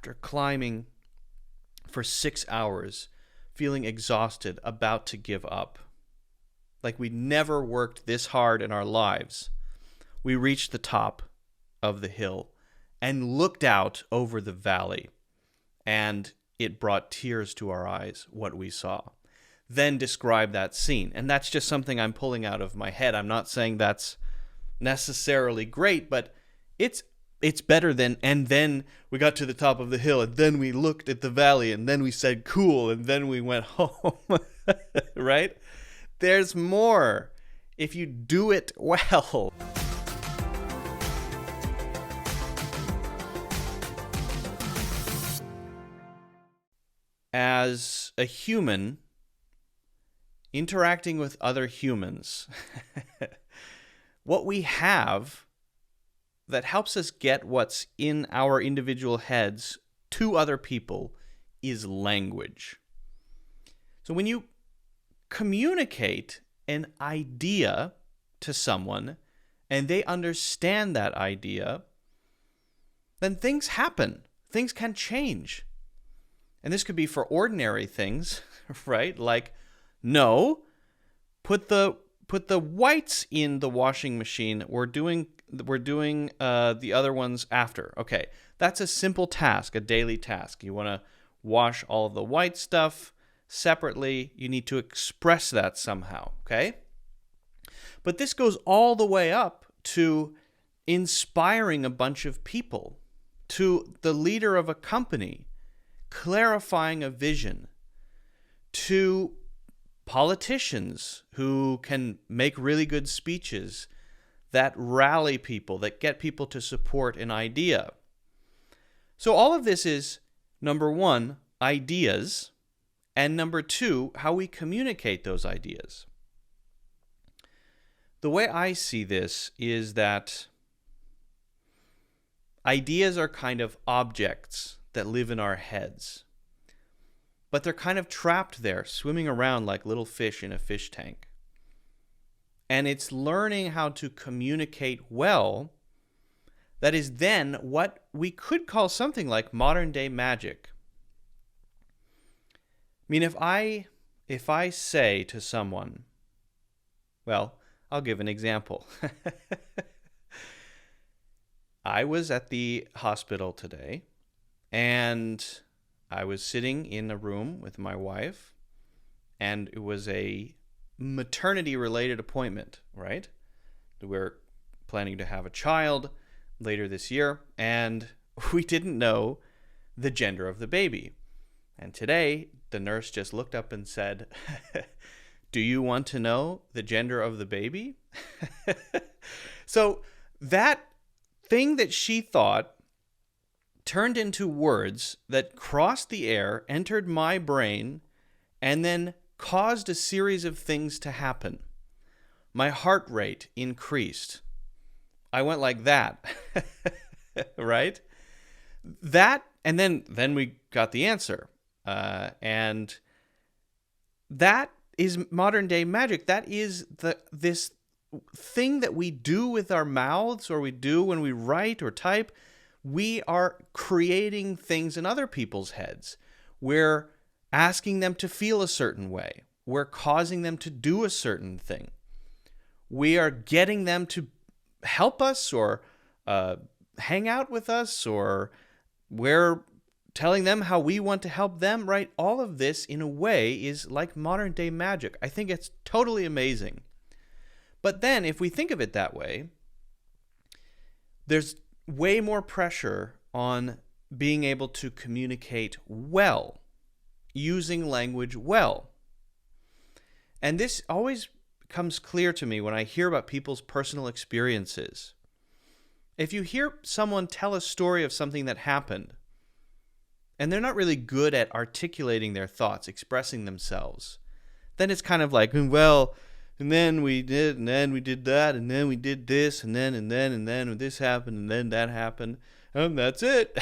after climbing for 6 hours, feeling exhausted, about to give up. Like we never worked this hard in our lives. We reached the top of the hill and looked out over the valley, and it brought tears to our eyes, what we saw. Then describe that scene. And that's just something I'm pulling out of my head. I'm not saying that's necessarily great, but it's better than, and then we got to the top of the hill, and then we looked at the valley, and then we said cool, and then we went home. Right? There's more if you do it well. As a human, interacting with other humans, what we have that helps us get what's in our individual heads to other people is language. So when you communicate an idea to someone and they understand that idea, then things happen. Things can change. And this could be for ordinary things, right? Like, no, put the whites in the washing machine. We're doing the other ones after. Okay, that's a simple task, a daily task. You want to wash all of the white stuff separately. You need to express that somehow, okay? But this goes all the way up to inspiring a bunch of people, to the leader of a company, clarifying a vision, to politicians who can make really good speeches that rally people, that get people to support an idea. So all of this is, number one, ideas, and number two, how we communicate those ideas. The way I see this is that ideas are kind of objects that live in our heads, but they're kind of trapped there, swimming around like little fish in a fish tank. And it's learning how to communicate well that is then what we could call something like modern day magic. I mean, if I say to someone, well, I'll give an example. I was at the hospital today, and I was sitting in a room with my wife, and it was a maternity-related appointment, right? We're planning to have a child later this year, and we didn't know the gender of the baby. And today, the nurse just looked up and said, "Do you want to know the gender of the baby?" So that thing that she thought turned into words that crossed the air, entered my brain, and then caused a series of things to happen. My heart rate increased. I went like that, right? That, and then we got the answer. And that is modern day magic. That is this thing that we do with our mouths, or we do when we write or type. We are creating things in other people's heads. We're asking them to feel a certain way. We're causing them to do a certain thing. We are getting them to help us or hang out with us, or we're telling them how we want to help them, right? All of this, in a way, is like modern day magic. I think it's totally amazing. But then, if we think of it that way, there's way more pressure on being able to communicate well, using language well. And this always becomes clear to me when I hear about people's personal experiences. If you hear someone tell a story of something that happened, and they're not really good at articulating their thoughts, expressing themselves, then it's kind of like, well, and then we did, and then we did that, and then we did this, and then this happened, and then that happened, and that's it.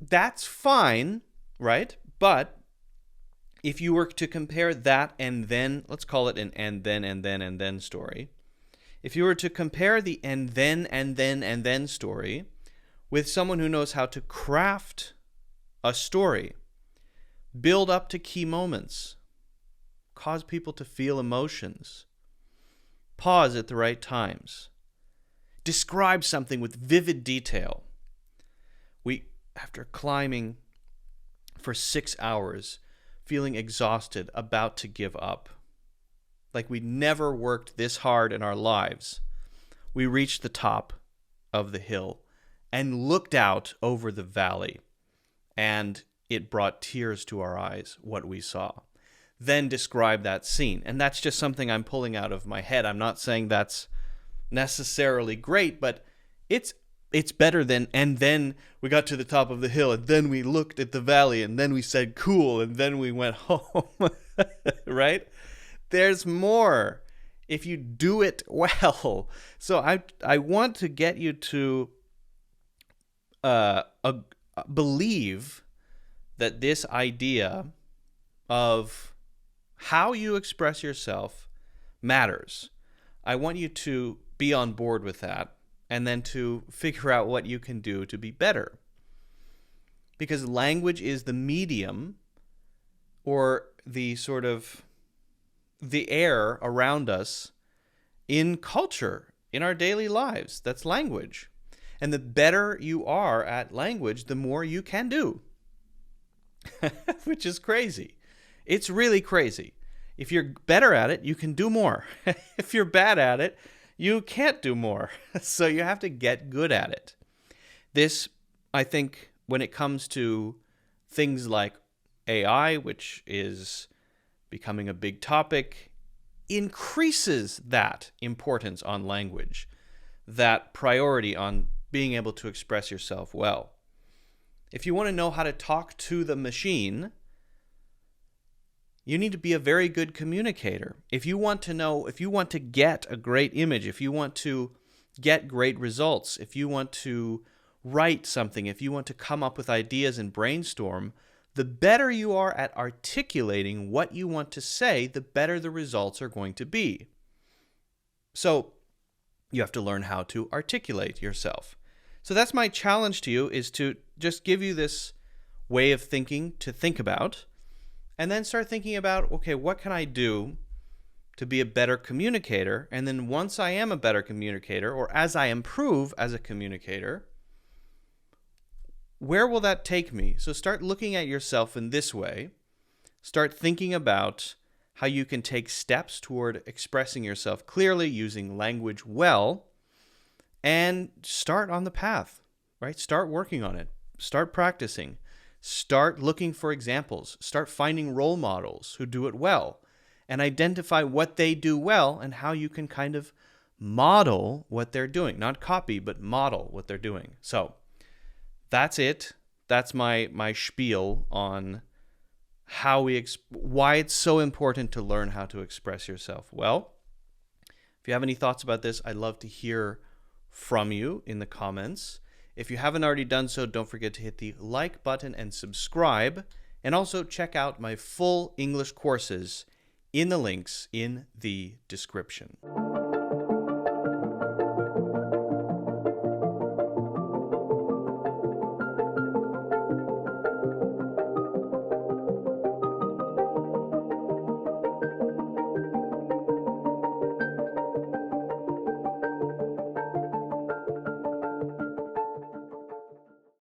That's fine, right? But if you were to compare that and then, let's call it an and then story. If you were to compare the and then story with someone who knows how to craft a story, build up to key moments, cause people to feel emotions, pause at the right times, describe something with vivid detail. After climbing for 6 hours, feeling exhausted, about to give up, like we never worked this hard in our lives, we reached the top of the hill and looked out over the valley, and it brought tears to our eyes what we saw. Then describe that scene. And that's just something I'm pulling out of my head. I'm not saying that's necessarily great, but it's better than, and then we got to the top of the hill, and then we looked at the valley, and then we said cool, and then we went home. Right? There's more if you do it well. So I want to get you to believe that this idea of how you express yourself matters. I want you to be on board with that, and then to figure out what you can do to be better. Because language is the medium, or the sort of the air around us in culture, in our daily lives. That's language. And the better you are at language, the more you can do. Which is crazy. It's really crazy. If you're better at it, you can do more. If you're bad at it, you can't do more. So you have to get good at it. This, I think, when it comes to things like AI, which is becoming a big topic, increases that importance on language, that priority on being able to express yourself well. If you want to know how to talk to the machine, you need to be a very good communicator. If you want to get a great image, if you want to get great results, if you want to write something, if you want to come up with ideas and brainstorm, the better you are at articulating what you want to say, the better the results are going to be. So you have to learn how to articulate yourself. So that's my challenge to you, is to just give you this way of thinking to think about, and then start thinking about, okay, what can I do to be a better communicator? And then once I am a better communicator, or as I improve as a communicator, where will that take me? So start looking at yourself in this way. Start thinking about how you can take steps toward expressing yourself clearly, using language well, and start on the path, right? Start working on it. Start practicing. Start looking for examples. Start finding role models who do it well, and identify what they do well and how you can kind of model what they're doing. Not copy, but model what they're doing. So that's it. That's my spiel on why it's so important to learn how to express yourself well. If you have any thoughts about this, I'd love to hear from you in the comments. If you haven't already done so, don't forget to hit the like button and subscribe, and also check out my full English courses in the links in the description.